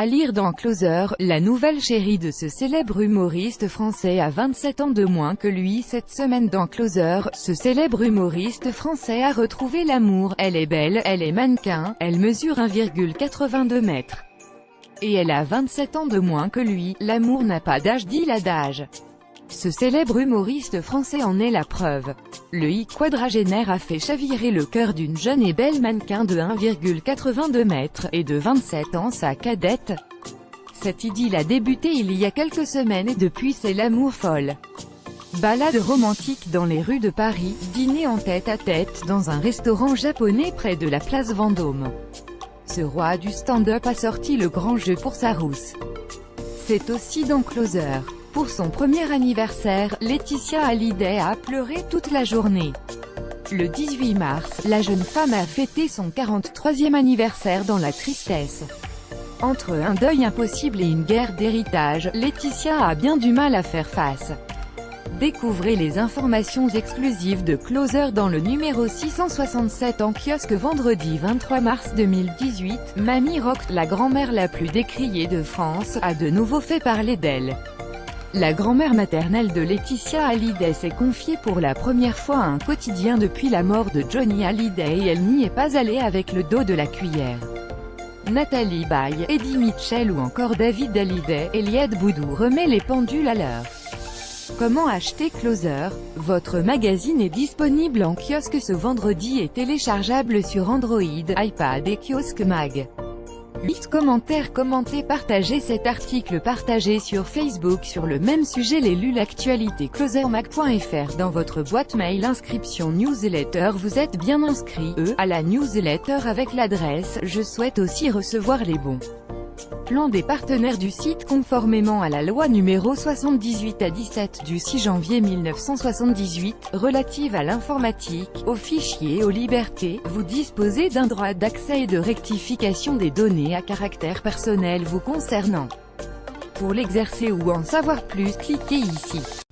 À lire dans Closer, la nouvelle chérie de ce célèbre humoriste français a 27 ans de moins que lui. Cette semaine dans Closer, ce célèbre humoriste français a retrouvé l'amour. Elle est belle, elle est mannequin, elle mesure 1,82 m. Et elle a 27 ans de moins que lui. L'amour n'a pas d'âge, dit l'adage. Ce célèbre humoriste français en est la preuve. Le quadragénaire a fait chavirer le cœur d'une jeune et belle mannequin de 1,82 m, et de 27 ans sa cadette. Cette idylle a débuté il y a quelques semaines et depuis c'est l'amour folle. Balade romantique dans les rues de Paris, dîner en tête-à-tête dans un restaurant japonais près de la place Vendôme. Ce roi du stand-up a sorti le grand jeu pour sa rousse. C'est aussi dans Closer. Pour son premier anniversaire, Laetitia Hallyday a pleuré toute la journée. Le 18 mars, la jeune femme a fêté son 43e anniversaire dans la tristesse. Entre un deuil impossible et une guerre d'héritage, Laetitia a bien du mal à faire face. Découvrez les informations exclusives de Closer dans le numéro 667 en kiosque vendredi 23 mars 2018. Mamie Rock, la grand-mère la plus décriée de France, a de nouveau fait parler d'elle. La grand-mère maternelle de Laetitia Hallyday s'est confiée pour la première fois à un quotidien depuis la mort de Johnny Hallyday et elle n'y est pas allée avec le dos de la cuillère. Nathalie Baye, Eddie Mitchell ou encore David Hallyday, Eliade Boudou remet les pendules à l'heure. Comment acheter Closer? Votre magazine est disponible en kiosque ce vendredi et téléchargeable sur Android, iPad et Kiosque Mag. 8 commentaires, commentez, partagez cet article, partagez sur Facebook sur le même sujet. L'actualité closermag.fr dans votre boîte mail. Inscription newsletter. Vous êtes bien inscrit à la newsletter avec l'adresse. Je souhaite aussi recevoir les bons plans des partenaires du site conformément à la loi numéro 78/17 du 6 janvier 1978, relative à l'informatique, aux fichiers et aux libertés. Vous disposez d'un droit d'accès et de rectification des données à caractère personnel vous concernant. Pour l'exercer ou en savoir plus, cliquez ici.